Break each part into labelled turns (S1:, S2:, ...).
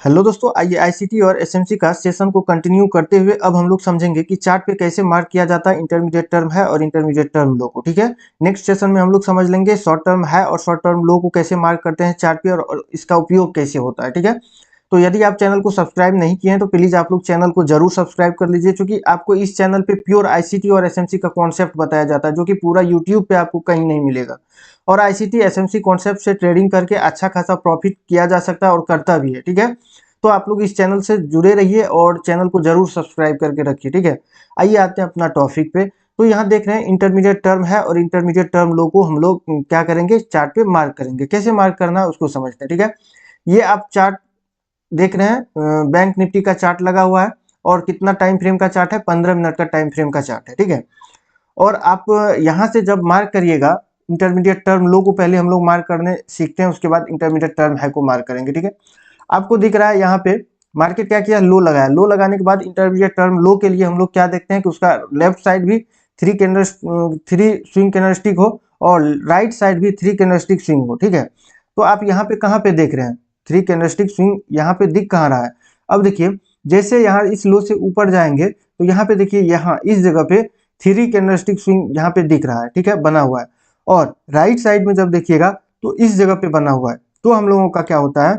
S1: Hello दोस्तों, आइए ICT और एसएमसी का सेशन को कंटिन्यू करते हुए अब हम लोग समझेंगे कि चार्ट पे कैसे मार्क किया जाता है इंटरमीडिएट टर्म है और इंटरमीडिएट टर्म लो को। ठीक है, नेक्स्ट सेशन में हम लोग समझ लेंगे शॉर्ट टर्म है और शॉर्ट टर्म लो को कैसे मार्क करते हैं चार्ट पे और इसका उपयोग कैसे होता है। ठीक है, तो यदि आप चैनल को सब्सक्राइब नहीं किए हैं तो प्लीज आप लोग चैनल को जरूर सब्सक्राइब कर लीजिए, क्योंकि आपको इस चैनल पे प्योर आईसीटी और एसएमसी का कॉन्सेप्ट बताया जाता है जो कि पूरा यूट्यूब पे आपको कहीं नहीं मिलेगा। और आईसीटी एसएमसी कॉन्सेप्ट से ट्रेडिंग करके अच्छा खासा प्रॉफिट किया जा सकता है और करता भी है। ठीक है, तो आप लोग इस चैनल से जुड़े रहिए और चैनल को जरूर सब्सक्राइब करके रखिए। ठीक है, आइए आते हैं अपना टॉपिक पे। तो यहाँ देख रहे हैं इंटरमीडिएट टर्म है और इंटरमीडिएट टर्म लो को हम लोग क्या करेंगे, चार्ट पे मार्क करेंगे। कैसे मार्क करना है उसको समझते हैं। ठीक है, ये आप चार्ट देख रहे हैं, बैंक निफ्टी का चार्ट लगा हुआ है और कितना टाइम फ्रेम का चार्ट है, 15 मिनट का टाइम फ्रेम का चार्ट है। ठीक है, और आप यहाँ से जब मार्क करिएगा इंटरमीडिएट टर्म लो को, पहले हम लोग मार्क करने सीखते हैं, उसके बाद इंटरमीडिएट टर्म है को मार्क करेंगे। ठीक है, आपको दिख रहा है यहाँ पे मार्केट क्या किया, लो लगाया। लो लगाने के बाद इंटरमीडिएट टर्म लो के लिए हम लोग क्या देखते हैं कि उसका लेफ्ट साइड भी थ्री स्विंग कैंडलस्टिक हो और राइट साइड भी थ्री कैंडलस्टिक स्विंग हो। ठीक है, तो आप यहाँ पे कहाँ पे देख रहे हैं, थ्री कैंडलस्टिक स्विंग यहाँ पे दिख कहाँ रहा है। अब देखिए, जैसे यहाँ इस लो से ऊपर जाएंगे तो यहाँ पे देखिए, यहाँ इस जगह पे थ्री कैंडलस्टिक स्विंग यहाँ पे दिख रहा है। ठीक है, बना हुआ है। और राइट साइड में जब देखिएगा तो इस जगह पे बना हुआ है। तो हम लोगों का क्या होता है,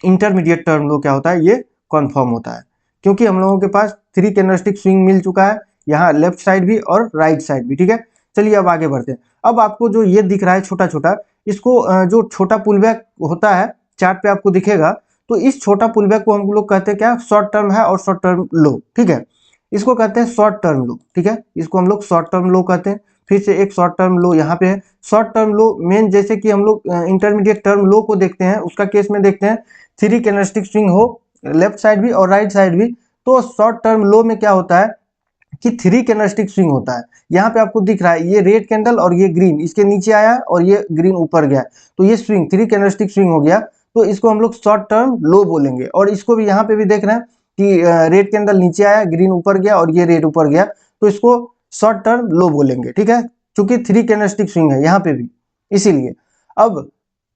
S1: इंटरमीडिएट टर्म लो क्या होता है, ये कन्फर्म होता है, क्योंकि हम लोगों के पास थ्री कैंडलस्टिक स्विंग मिल चुका है, यहाँ लेफ्ट साइड भी और राइट साइड भी। ठीक है, चलिए अब आगे बढ़ते हैं। अब आपको जो ये दिख रहा है छोटा छोटा, इसको जो छोटा पुल बैक होता है चार्ट पे आपको दिखेगा, तो इस छोटा पुल बैक को हम लोग कहते हैं क्या, शॉर्ट टर्म है और शॉर्ट टर्म लो। ठीक है, इसको कहते हैं शॉर्ट टर्म लो। ठीक है, इसको हम लोग शॉर्ट टर्म लो कहते हैं। फिर से एक शॉर्ट टर्म लो यहाँ पे है। शॉर्ट टर्म लो मेन, जैसे कि हम लोग इंटरमीडिएट टर्म लो को देखते हैं, उसका केस में देखते हैं थ्री कैंडलस्टिक स्विंग हो लेफ्ट साइड भी और राइट साइड भी। तो शॉर्ट टर्म लो में क्या होता है कि थ्री कैंडलस्टिक स्विंग होता है। यहाँ पे आपको दिख रहा है ये रेड कैंडल और ये ग्रीन इसके नीचे आया है और ये ग्रीन ऊपर गया, तो ये स्विंग थ्री कैंडलस्टिक स्विंग हो गया। तो इसको हम लोग शॉर्ट टर्म लो बोलेंगे। और इसको भी यहाँ पे भी देख रहे हैं कि रेड कैंडल नीचे आया, ग्रीन ऊपर गया और ये रेड ऊपर गया, तो इसको शॉर्ट टर्म लो बोलेंगे। ठीक है, क्योंकि थ्री कैंडलस्टिक स्विंग है यहाँ पे भी, इसीलिए। अब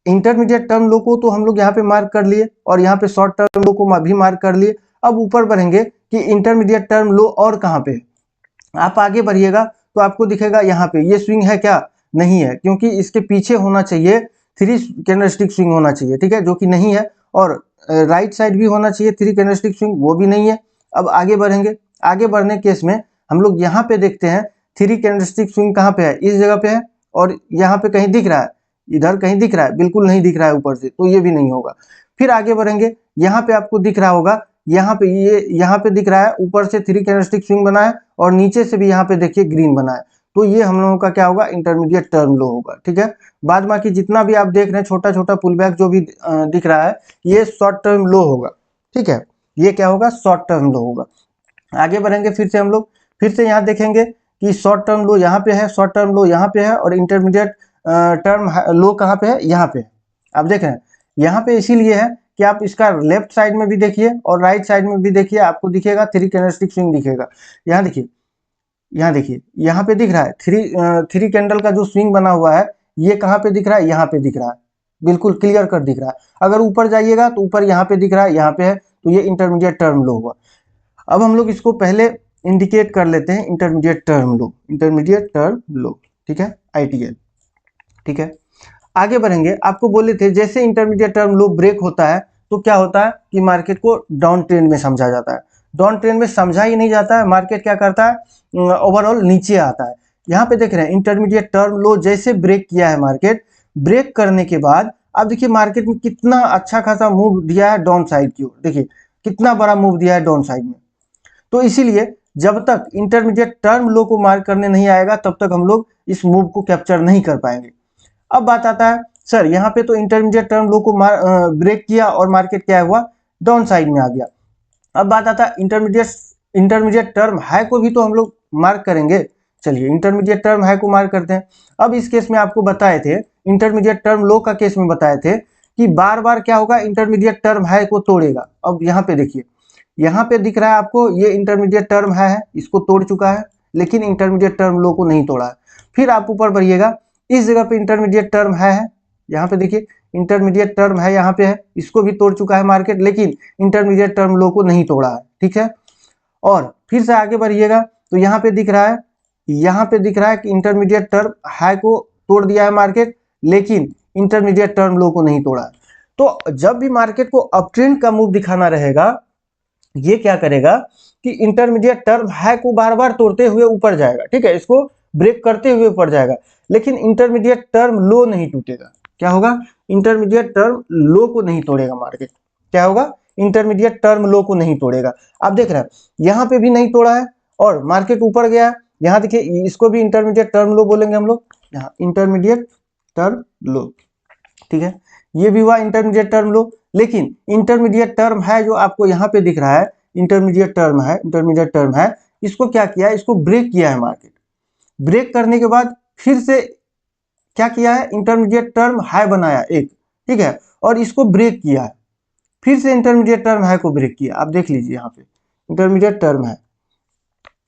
S1: इंटरमीडिएट टर्म लो को तो हम लोग यहाँ पे मार्क कर लिए और यहाँ पे शॉर्ट टर्म लो को भी मार्क कर लिए। अब ऊपर बढ़ेंगे कि इंटरमीडिएट टर्म लो और कहाँ पे, आप आगे बढ़िएगा तो आपको दिखेगा यहाँ पे ये स्विंग है क्या, नहीं है, क्योंकि इसके पीछे होना चाहिए थ्री कैंडलस्टिक स्विंग होना चाहिए। ठीक है, जो कि नहीं है। और राइट साइड भी होना चाहिए थ्री कैंडलस्टिक स्विंग, वो भी नहीं है। अब आगे बढ़ेंगे, आगे बढ़ने केस में हम लोग यहाँ पे देखते हैं थ्री कैंडलस्टिक स्विंग कहाँ पे है, इस जगह पे है। और यहाँ पे कहीं दिख रहा है, इधर कहीं दिख रहा है, बिल्कुल नहीं दिख रहा है ऊपर से, तो ये भी नहीं होगा। फिर आगे बढ़ेंगे, यहाँ पे आपको दिख रहा होगा, यहाँ पे ये यहाँ पे दिख रहा है ऊपर से थ्री कैंडलस्टिक स्विंग बना है और नीचे से भी यहाँ पे देखिए ग्रीन बना है, तो ये हम लोगों का क्या होगा, इंटरमीडिएट टर्म लो होगा। ठीक है, बाद बाकी जितना भी आप देख रहे हैं छोटा छोटा पुल बैक जो भी दिख रहा है, ये शॉर्ट टर्म लो होगा। ठीक है, ये क्या होगा, शॉर्ट टर्म लो होगा। आगे बढ़ेंगे, फिर से हम लोग फिर से यहाँ देखेंगे कि शॉर्ट टर्म लो यहाँ पे है, शॉर्ट टर्म लो यहाँ पे है और इंटरमीडिएट टर्म लो कहाँ पे है, यहाँ पे है। आप देख रहे हैं यहाँ पे इसीलिए है कि आप इसका लेफ्ट साइड में भी देखिए और राइट साइड में भी देखिए, आपको दिखेगा थ्री कैंडलस्टिक स्विंग दिखेगा। यहाँ देखिए, यहाँ देखिए, यहाँ पे दिख रहा है थ्री कैंडल का जो स्विंग बना हुआ है, ये कहाँ पे दिख रहा है, यहाँ पे दिख रहा है, बिल्कुल क्लियर कर दिख रहा है। अगर ऊपर जाइएगा तो ऊपर यहाँ पे दिख रहा है, यहाँ पे है, तो ये इंटरमीडिएट टर्म लो हुआ। अब हम लोग इसको पहले इंडिकेट कर लेते हैं, इंटरमीडिएट टर्म लो, इंटरमीडिएट टर्म लो। ठीक है, आईटीएल। ठीक है, आगे बढ़ेंगे। आपको बोले थे जैसे इंटरमीडिएट टर्म लो ब्रेक होता है तो क्या होता है कि मार्केट को डाउन ट्रेंड में समझा जाता है। डाउन ट्रेंड में समझा ही नहीं जाता है, मार्केट क्या करता है, ओवरऑल नीचे आता है। यहाँ पे देख रहे हैं इंटरमीडिएट टर्म लो जैसे ब्रेक किया है मार्केट, ब्रेक करने के बाद अब देखिए मार्केट में कितना अच्छा खासा मूव दिया है डाउन साइड की ओर, देखिए कितना बड़ा मूव दिया है डाउन साइड में। तो इसीलिए जब तक इंटरमीडिएट टर्म लो को मार्क करने नहीं आएगा तब तक हम लोग इस मूव को कैप्चर नहीं कर पाएंगे। अब बात आता है, सर यहाँ पे तो इंटरमीडिएट टर्म लो को ब्रेक किया और मार्केट क्या हुआ, डाउन साइड में आ गया। अब बात आता है इंटरमीडिएट टर्म हाई को भी तो हम लोग मार्क करेंगे। चलिए इंटरमीडिएट टर्म हाई को मार्क करते हैं। अब इस केस में आपको बताए थे, इंटरमीडिएट टर्म लो का केस में बताए थे कि बार बार क्या होगा, इंटरमीडिएट टर्म हाई को तोड़ेगा। अब यहाँ पे देखिए, यहाँ पे दिख रहा है आपको ये इंटरमीडिएट टर्म हाई है, इसको तोड़ चुका है, लेकिन इंटरमीडिएट टर्म लो को नहीं तोड़ा है। फिर आप ऊपर बढ़िएगा, इस जगह पे इंटरमीडिएट टर्म है, यहाँ पे देखिए इंटरमीडिएट टर्म है, यहाँ पे है, इसको भी तोड़ चुका है मार्केट, लेकिन इंटरमीडिएट टर्म लो को नहीं तोड़ा है। ठीक है, और फिर से आगे बढ़िएगा तो यहाँ पे दिख रहा है, यहाँ पे दिख रहा है कि इंटरमीडिएट टर्म हाई को तोड़ दिया है मार्केट, लेकिन इंटरमीडिएट टर्म लो को नहीं तोड़ा है। तो जब भी मार्केट को अप ट्रेंड का मूव दिखाना रहेगा, ये क्या करेगा कि इंटरमीडिएट टर्म हाई को बार बार तोड़ते हुए ऊपर जाएगा। ठीक है, इसको ब्रेक करते हुए ऊपर जाएगा, लेकिन इंटरमीडिएट टर्म लो नहीं टूटेगा। क्या होगा? इंटरमीडिएट टर्म लो को नहीं तोड़ेगा मार्केट। क्या होगा? इंटरमीडिएट टर्म लो को नहीं तोड़ेगा। आप देख रहे हैं यहाँ पे भी नहीं तोड़ा है और मार्केट ऊपर गया है। यहाँ देखिए इसको भी इंटरमीडिएट टर्म लो बोलेंगे हम लोग, यहाँ इंटरमीडिएट टर्म लो। ठीक है, ये भी हुआ इंटरमीडिएट टर्म लो, लेकिन इंटरमीडिएट टर्म है जो आपको यहाँ पे दिख रहा है, इंटरमीडिएट टर्म है, इंटरमीडिएट टर्म है, इसको क्या किया है? इसको ब्रेक किया है मार्केट। ब्रेक करने के बाद फिर से क्या किया है? इंटरमीडिएट टर्म हाई बनाया एक, ठीक है, और इसको ब्रेक किया है। फिर से इंटरमीडिएट टर्म हाई को ब्रेक किया। आप देख लीजिए यहाँ पे इंटरमीडिएट टर्म है,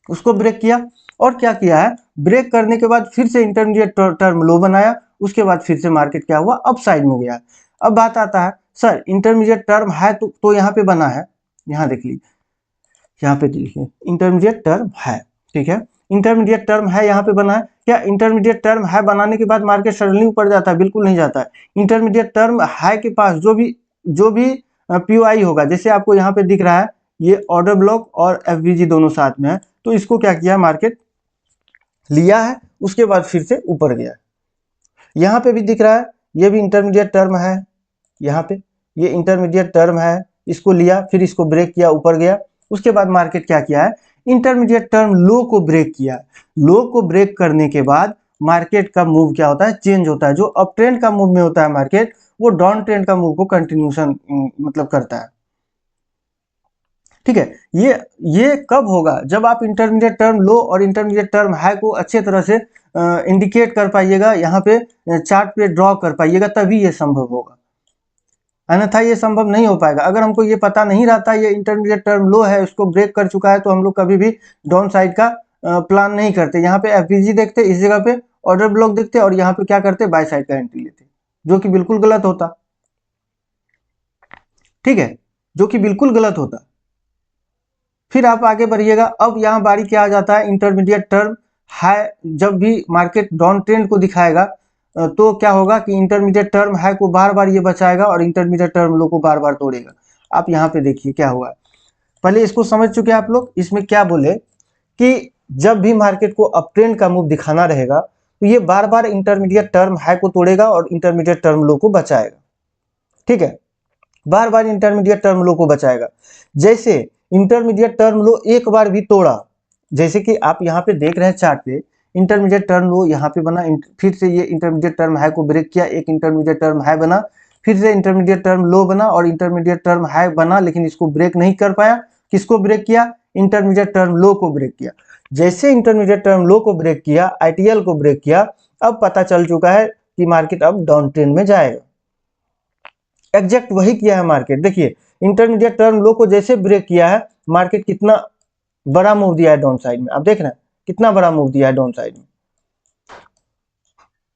S1: उसको ब्रेक किया, और क्या किया है? ब्रेक करने के बाद फिर से इंटरमीडिएट टर्म लो बनाया, उसके बाद फिर से मार्केट क्या हुआ? अप साइड में गया। अब बात आता है सर इंटरमीडिएट टर्म है तो यहाँ पे बना है, यहाँ देख लीजिए, यहाँ पे देखिए इंटरमीडिएट टर्म है। ठीक है, इंटरमीडिएट टर्म है यहाँ पे बना है। क्या इंटरमीडिएट टर्म है बनाने के बाद मार्केट सडनली ऊपर जाता है? बिल्कुल नहीं जाता है। इंटरमीडिएट टर्म हाई के पास जो भी पीओआई होगा, जैसे आपको यहाँ पे दिख रहा है ये ऑर्डर ब्लॉक और एफवीजी दोनों साथ में है, तो इसको क्या किया? मार्केट लिया है, उसके बाद फिर से ऊपर गया। यहाँ पे भी दिख रहा है ये भी इंटरमीडिएट टर्म है, यहाँ पे ये इंटरमीडिएट टर्म है, इसको लिया, फिर इसको ब्रेक किया, ऊपर गया। उसके बाद मार्केट क्या किया है? इंटरमीडिएट टर्म लो को ब्रेक किया। लो को ब्रेक करने के बाद मार्केट का मूव क्या होता है? चेंज होता है। जो अप ट्रेंड का मूव में होता है मार्केट, वो डाउन ट्रेंड का मूव को कंटिन्यूशन मतलब करता है। ठीक है, ये कब होगा? जब आप इंटरमीडिएट टर्म लो और इंटरमीडिएट टर्म हाई को अच्छे तरह से इंडिकेट कर पाइएगा, यहाँ पे चार्ट पे ड्रॉ कर पाइएगा, तभी ये संभव होगा, अन्यथा ये संभव नहीं हो पाएगा। अगर हमको ये पता नहीं रहता ये इंटरमीडिएट टर्म लो है, उसको ब्रेक कर चुका है, तो हम लोग कभी भी डाउन साइड का प्लान नहीं करते। यहाँ पे एफवीजी देखते, इस जगह पे ऑर्डर ब्लॉक देखते, और यहाँ पे क्या करते? बाय साइड का एंट्री लेते, जो कि बिल्कुल गलत होता। ठीक है, जो कि बिल्कुल गलत होता। फिर आप आगे बढ़िएगा। अब यहाँ बारी क्या आ जाता है? इंटरमीडिएट टर्म हाई जब भी मार्केट डाउन ट्रेंड को दिखाएगा, तो क्या होगा कि इंटरमीडिएट टर्म हाई को बार बार ये बचाएगा और इंटरमीडिएट टर्म लो को बार बार तोड़ेगा। आप यहाँ पे देखिए क्या हुआ है, पहले इसको समझ चुके हैं आप लोग। इसमें क्या बोले कि जब भी मार्केट को अप ट्रेंड का मूव दिखाना रहेगा, तो ये बार बार इंटरमीडिएट टर्म हाई को तोड़ेगा और इंटरमीडिएट टर्म लो को बचाएगा। ठीक है, बार बार इंटरमीडिएट टर्म लो को बचाएगा। जैसे इंटरमीडिएट टर्म लो एक बार भी तोड़ा, जैसे कि आप यहाँ पे देख रहे हैं चार्ट पे, इंटरमीडिएट टर्म लो यहाँ पे बना, फिर से ये इंटरमीडिएट टर्म हाई को ब्रेक किया, एक इंटरमीडिएट टर्म हाई बना, फिर से इंटरमीडिएट टर्म लो बना और इंटरमीडिएट टर्म हाई बना, लेकिन इसको ब्रेक नहीं कर पाया। किसको ब्रेक किया? इंटरमीडिएट टर्म लो को ब्रेक किया। जैसे इंटरमीडिएट टर्म लो को ब्रेक किया, आईटीएल को ब्रेक किया, अब पता चल चुका है कि मार्केट अब डाउन ट्रेंड में जाएगा। एग्जैक्ट वही किया है मार्केट। देखिए इंटरमीडिएट टर्म लो को जैसे ब्रेक किया है, मार्केट कितना बड़ा मूव दिया है डाउन साइड में। आप देख रहे हैं कितना बड़ा मूव दिया है डाउन साइड में।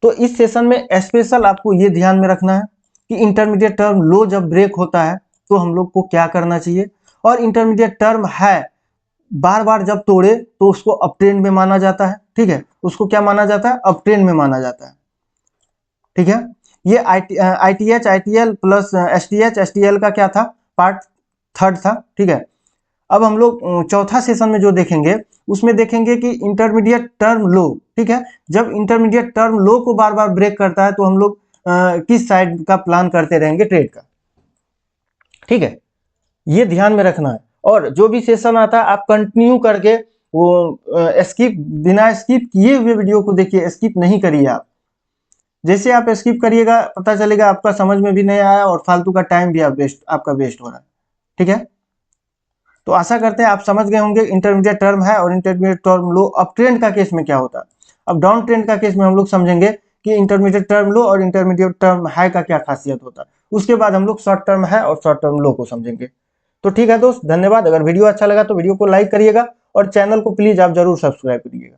S1: तो इस सेशन में स्पेशल आपको ये ध्यान में रखना है कि इंटरमीडिएट टर्म लो जब ब्रेक होता है तो हम लोग को क्या करना चाहिए, और इंटरमीडिएट टर्म हाई बार बार जब तोड़े तो उसको अप ट्रेंड में माना जाता है। ठीक है, उसको क्या माना जाता है? अप ट्रेंड में माना जाता है। ठीक है, ये आईटीएच आईटीएल प्लस एसटीएल का क्या था? पार्ट थर्ड था। ठीक है, अब हम लोग चौथा सेशन में जो देखेंगे उसमें देखेंगे कि इंटरमीडिएट टर्म लो। ठीक है, जब इंटरमीडिएट टर्म लो को बार बार ब्रेक करता है तो हम लोग किस साइड का प्लान करते रहेंगे ट्रेड का। ठीक है, ये ध्यान में रखना है। और जो भी सेशन आता है आप कंटिन्यू करके वो बिना स्किप किए हुए वीडियो को देखिए, स्किप नहीं करिए आप। जैसे आप स्किप करिएगा पता चलेगा आपका समझ में भी नहीं आया और फालतू का टाइम भी आपका वेस्ट हो रहा है। ठीक है, तो आशा करते हैं आप समझ गए होंगे इंटरमीडिएट टर्म है और इंटरमीडिएट टर्म लो अप ट्रेंड का केस में क्या होता है। अब डाउन ट्रेंड का केस में हम लोग समझेंगे कि इंटरमीडिएट टर्म लो और इंटरमीडिएट टर्म हाई का क्या खासियत होता है। उसके बाद हम लोग शॉर्ट टर्म है और शॉर्ट टर्म लो को समझेंगे। तो ठीक है दोस्त, धन्यवाद। अगर वीडियो अच्छा लगा तो वीडियो को लाइक करिएगा और चैनल को प्लीज आप जरूर सब्सक्राइब करिएगा।